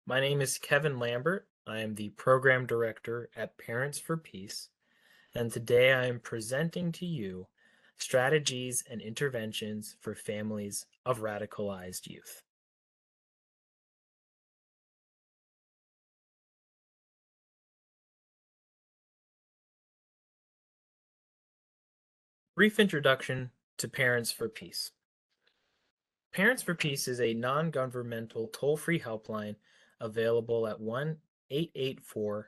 My name is Kevin Lambert. I am the program director at Parents for Peace, and today I am presenting to you strategies and interventions for families of radicalized youth. Brief introduction to Parents for Peace. Parents for Peace is a non governmental toll free helpline available at 1-884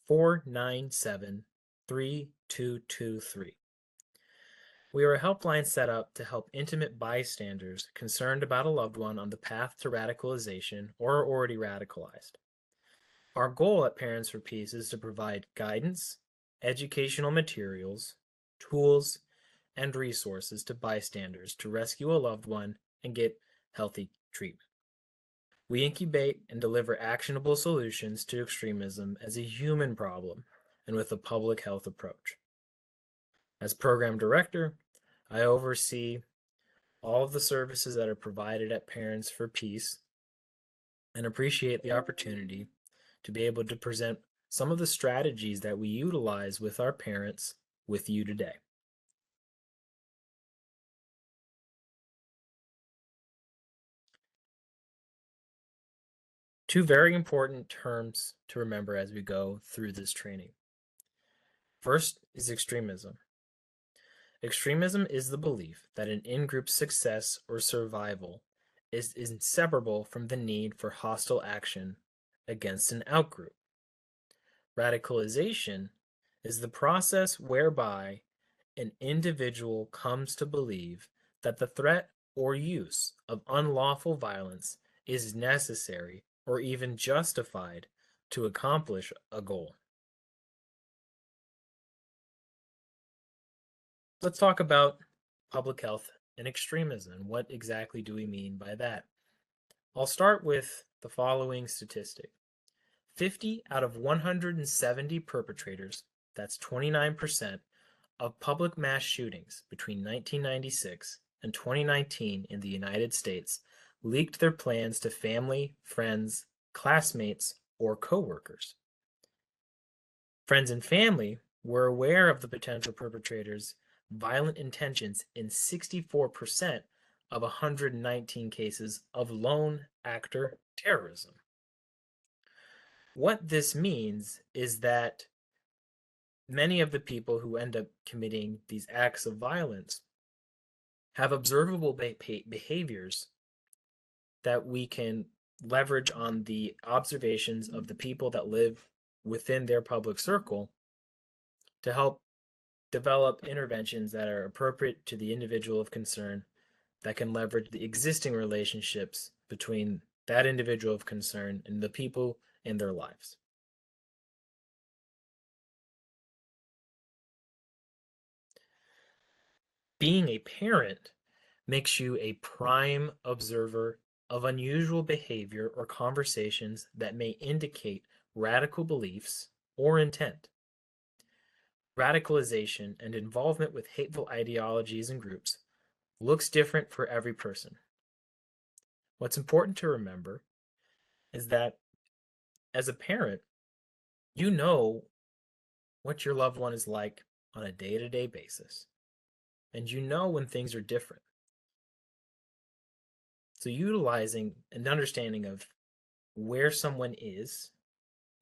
497 3223. We are a helpline set up to help intimate bystanders concerned about a loved one on the path to radicalization or are already radicalized. Our goal at Parents for Peace is to provide guidance, educational materials, tools, and resources to bystanders to rescue a loved one and get healthy treatment. We incubate and deliver actionable solutions to extremism as a human problem and with a public health approach. As program director, I oversee all of the services that are provided at Parents for Peace and appreciate the opportunity to be able to present some of the strategies that we utilize with our parents with you today. Two very important terms to remember as we go through this training. First is extremism. Extremism is the belief that an in-group success or survival is inseparable from the need for hostile action against an outgroup. Radicalization is the process whereby an individual comes to believe that the threat or use of unlawful violence is necessary or even justified to accomplish a goal. Let's talk about public health and extremism. What exactly do we mean by that? I'll start with the following statistic. 50 out of 170 perpetrators, that's 29%, of public mass shootings between 1996 and 2019 in the United States leaked their plans to family, friends, classmates, or coworkers. Friends and family were aware of the potential perpetrators' violent intentions in 64% of 119 cases of lone actor terrorism. What this means is that many of the people who end up committing these acts of violence have observable behaviors that we can leverage on the observations of the people that live within their public circle to help develop interventions that are appropriate to the individual of concern that can leverage the existing relationships between that individual of concern and the people in their lives. Being a parent makes you a prime observer of unusual behavior or conversations that may indicate radical beliefs or intent. Radicalization and involvement with hateful ideologies and groups looks different for every person. What's important to remember is that as a parent, you know what your loved one is like on a day to day basis, and you know when things are different. So, utilizing an understanding of where someone is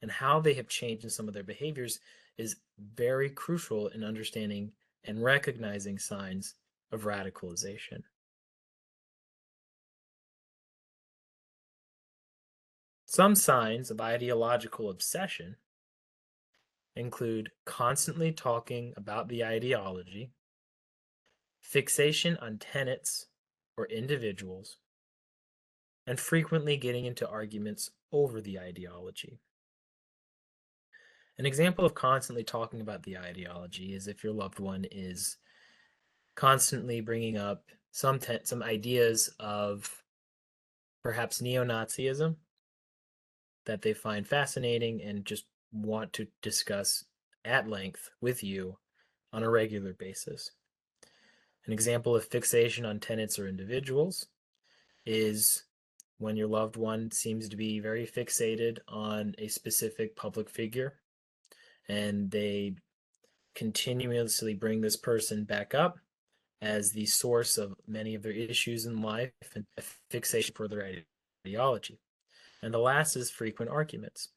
and how they have changed in some of their behaviors is very crucial in understanding and recognizing signs of radicalization. Some signs of ideological obsession include constantly talking about the ideology, fixation on tenets or individuals, and frequently getting into arguments over the ideology. An example of constantly talking about the ideology is if your loved one is constantly bringing up some ideas of perhaps neo-Nazism that they find fascinating and just want to discuss at length with you on a regular basis. An example of fixation on tenets or individuals is when your loved one seems to be very fixated on a specific public figure and they continuously bring this person back up as the source of many of their issues in life and a fixation for their ideology. And the last is frequent arguments.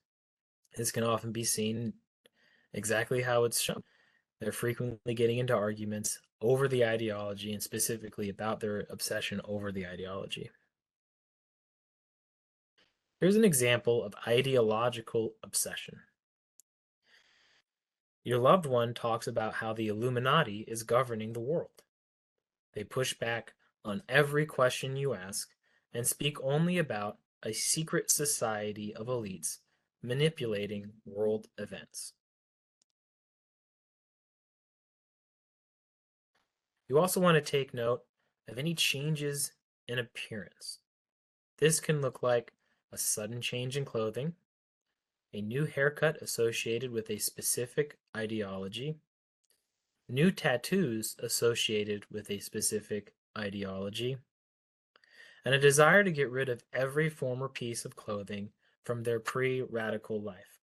This can often be seen exactly how it's shown. They're frequently getting into arguments over the ideology and specifically about their obsession over the ideology. Here's an example of ideological obsession. Your loved one talks about how the Illuminati is governing the world. They push back on every question you ask and speak only about a secret society of elites manipulating world events. You also want to take note of any changes in appearance. This can look like a sudden change in clothing, a new haircut associated with a specific ideology, new tattoos associated with a specific ideology, and a desire to get rid of every former piece of clothing from their pre-radical life.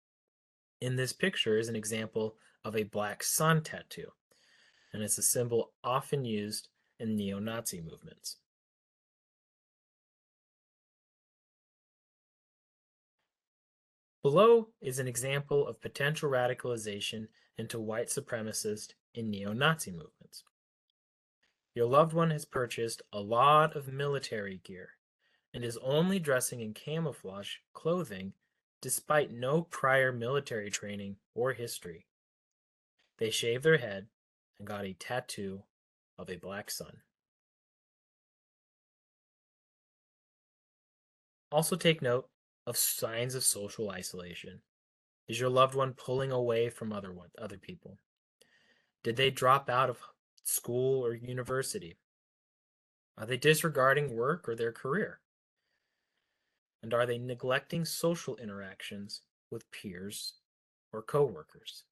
In this picture is an example of a black sun tattoo, and it's a symbol often used in neo-Nazi movements. Below is an example of potential radicalization into white supremacist in neo-Nazi movements. Your loved one has purchased a lot of military gear and is only dressing in camouflage clothing despite no prior military training or history. They shaved their head and got a tattoo of a black sun. Also take note of signs of social isolation. Is your loved one pulling away from other people? Did they drop out of school or university? Are they disregarding work or their career? And are they neglecting social interactions with peers or coworkers?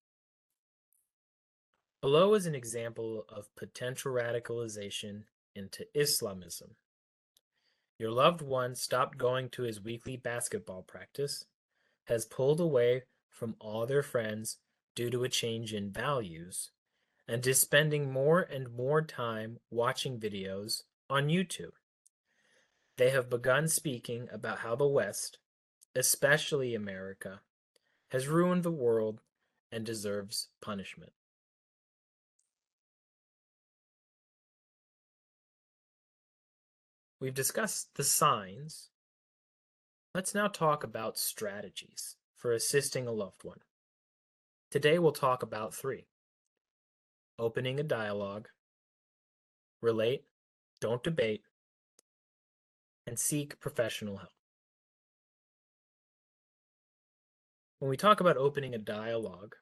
Below is an example of potential radicalization into Islamism. Your loved one stopped going to his weekly basketball practice, has pulled away from all their friends due to a change in values, and is spending more and more time watching videos on YouTube. They have begun speaking about how the West, especially America, has ruined the world and deserves punishment. We've discussed the signs. Let's now talk about strategies for assisting a loved one. Today we'll talk about 3. Opening a dialogue, relate, don't debate, and seek professional help. When we talk about opening a dialogue,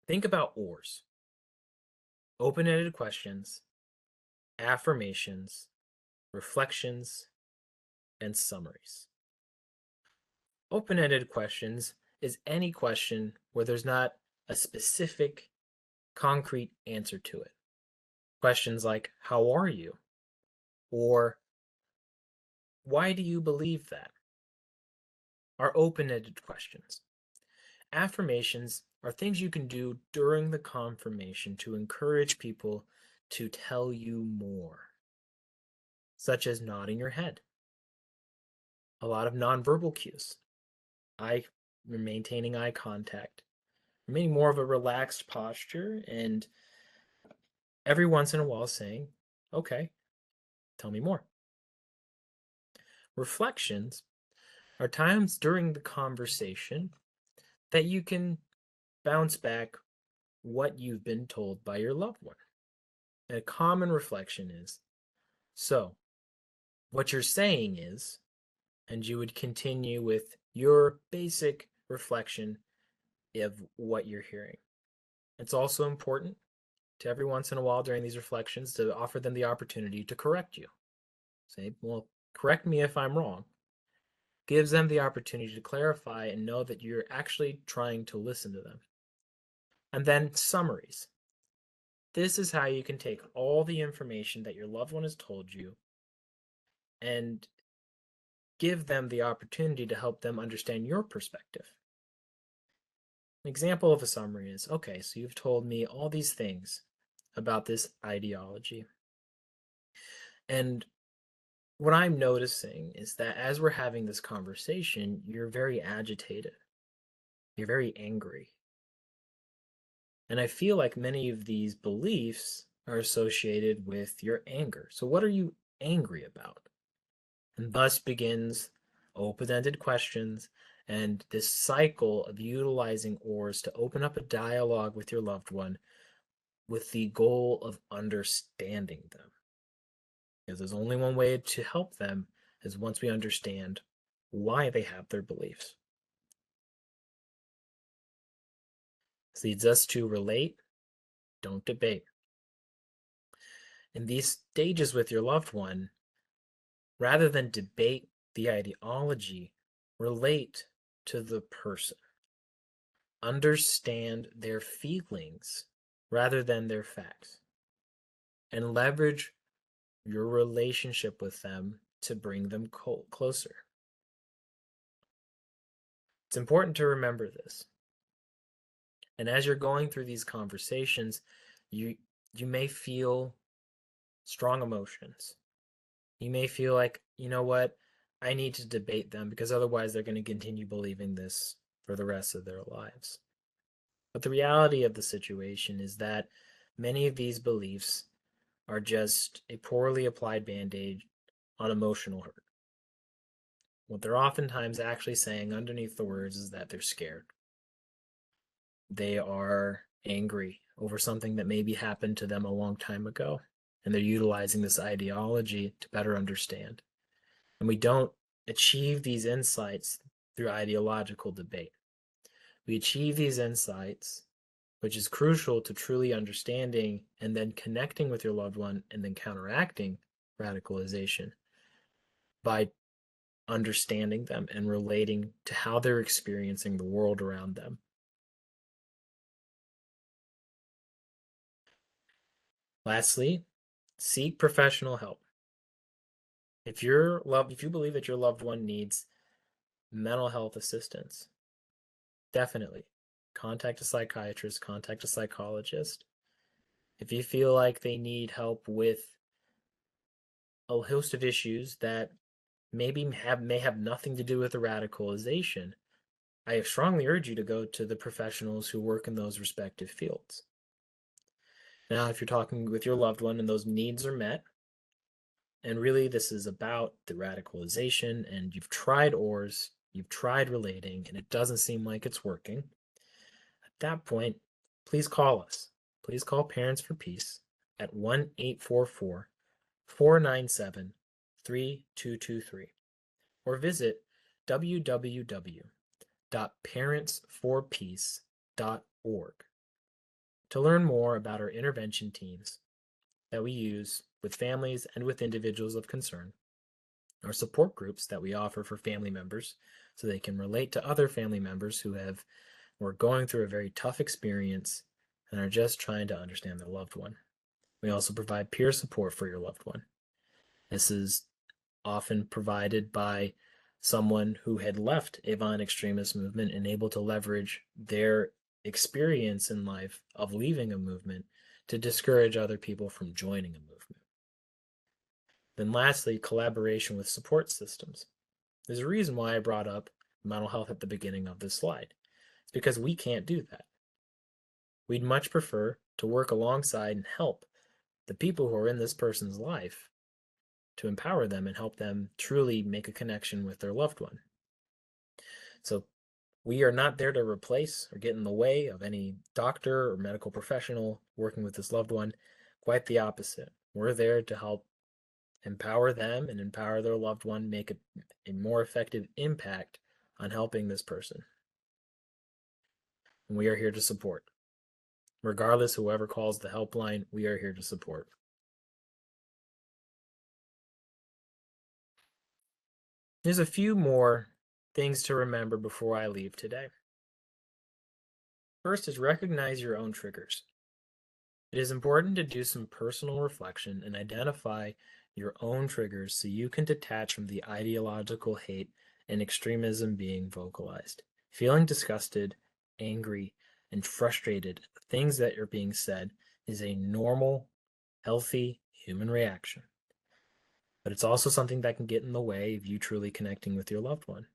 think about OARs. Open-ended questions, affirmations, reflections, and summaries. Open-ended questions is any question where there's not a specific, concrete answer to it. Questions like, how are you? Or, why do you believe that? Are open-ended questions. Affirmations are things you can do during the confirmation to encourage people to tell you more, such as nodding your head. A lot of nonverbal cues. Maintaining eye contact, remaining more of a relaxed posture, and every once in a while saying, okay, tell me more. Reflections are times during the conversation that you can bounce back what you've been told by your loved one. And a common reflection is, so what you're saying is, and you would continue with your basic reflection of what you're hearing. It's also important to every once in a while during these reflections to offer them the opportunity to correct you. Say, well, correct me if I'm wrong. Gives them the opportunity to clarify and know that you're actually trying to listen to them. And then summaries. This is how you can take all the information that your loved one has told you and give them the opportunity to help them understand your perspective. An example of a summary is, okay, so you've told me all these things about this ideology. And what I'm noticing is that as we're having this conversation, you're very agitated. You're very angry. And I feel like many of these beliefs are associated with your anger. So, what are you angry about? And thus begins open ended questions and this cycle of utilizing ORs to open up a dialogue with your loved one with the goal of understanding them. Because there's only one way to help them is once we understand why they have their beliefs. This leads us to relate, don't debate. In these stages with your loved one, rather than debate the ideology, relate to the person. Understand their feelings rather than their facts. And leverage your relationship with them to bring them closer. It's important to remember this. And as you're going through these conversations, you may feel strong emotions. You may feel like, you know what, I need to debate them because otherwise they're going to continue believing this for the rest of their lives. But the reality of the situation is that many of these beliefs are just a poorly applied band-aid on emotional hurt. What they're oftentimes actually saying underneath the words is that they're scared. They are angry over something that maybe happened to them a long time ago, and they're utilizing this ideology to better understand. And we don't achieve these insights through ideological debate. We achieve these insights, which is crucial to truly understanding and then connecting with your loved one and then counteracting radicalization by understanding them and relating to how they're experiencing the world around them. Lastly, seek professional help. If you believe that your loved one needs mental health assistance, definitely contact a psychiatrist, contact a psychologist. If you feel like they need help with a host of issues that may have nothing to do with the radicalization, I strongly urge you to go to the professionals who work in those respective fields. Now, if you're talking with your loved one and those needs are met, and really this is about the radicalization, and you've tried ORs, you've tried relating, and it doesn't seem like it's working, at that point, please call us. Please call Parents for Peace at 1-844-497-3223 or visit www.parentsforpeace.org to learn more about our intervention teams that we use with families and with individuals of concern, our support groups that we offer for family members so they can relate to other family members who were going through a very tough experience and are just trying to understand their loved one. We also provide peer support for your loved one. This is often provided by someone who had left a violent extremist movement and able to leverage their experience in life of leaving a movement to discourage other people from joining a movement. Then lastly, collaboration with support systems. There's a reason why I brought up mental health at the beginning of this slide. It's because we can't do that. We'd much prefer to work alongside and help the people who are in this person's life to empower them and help them truly make a connection with their loved one. So we are not there to replace or get in the way of any doctor or medical professional working with this loved one. Quite the opposite. We're there to help empower them and empower their loved one, make a more effective impact on helping this person. And we are here to support. Regardless, whoever calls the helpline, we are here to support. There's a few more things to remember before I leave today. First is recognize your own triggers. It is important to do some personal reflection and identify your own triggers so you can detach from the ideological hate and extremism being vocalized. Feeling disgusted, angry, and frustrated at the things that are being said is a normal, healthy human reaction. But it's also something that can get in the way of you truly connecting with your loved one.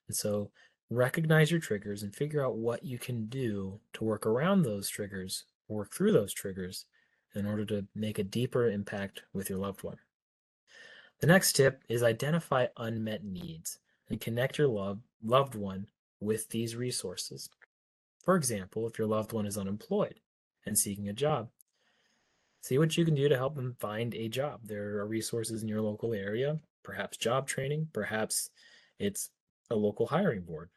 And so recognize your triggers and figure out what you can do to work around those triggers, work through those triggers in order to make a deeper impact with your loved one. The next tip is identify unmet needs and connect your loved one with these resources. For example, if your loved one is unemployed and seeking a job, see what you can do to help them find a job. There are resources in your local area, perhaps job training, perhaps it's a local hiring board.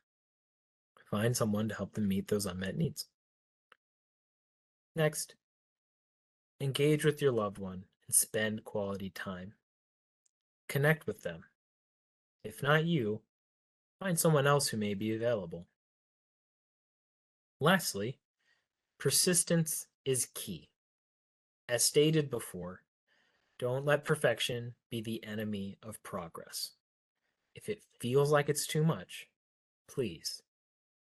Find someone to help them meet those unmet needs. Next, engage with your loved one and spend quality time. Connect with them. If not you, find someone else who may be available. Lastly, persistence is key. As stated before, don't let perfection be the enemy of progress. If it feels like it's too much, please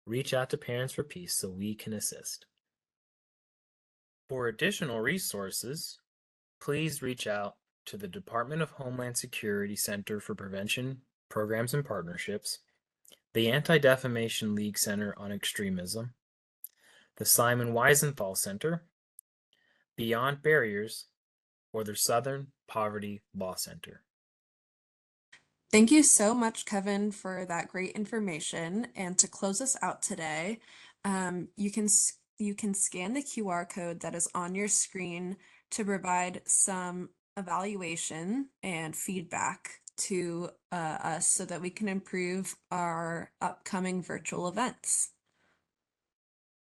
reach out to Parents for Peace so we can assist. For additional resources, please reach out to the Department of Homeland Security Center for Prevention Programs and Partnerships, the Anti-Defamation League Center on Extremism, the Simon Wiesenthal Center, Beyond Barriers, or the Southern Poverty Law Center. Thank you so much, Kevin, for that great information. And to close us out today, you can scan the QR code that is on your screen to provide some evaluation and feedback to us so that we can improve our upcoming virtual events.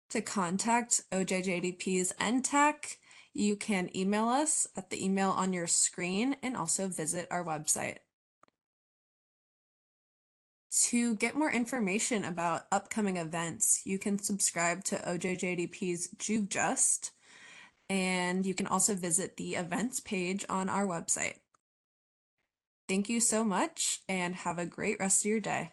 To contact OJJDP's NTAC, you can email us at the email on your screen and also visit our website. To get more information about upcoming events, you can subscribe to OJJDP's JuveJust, and you can also visit the events page on our website. Thank you so much, and have a great rest of your day.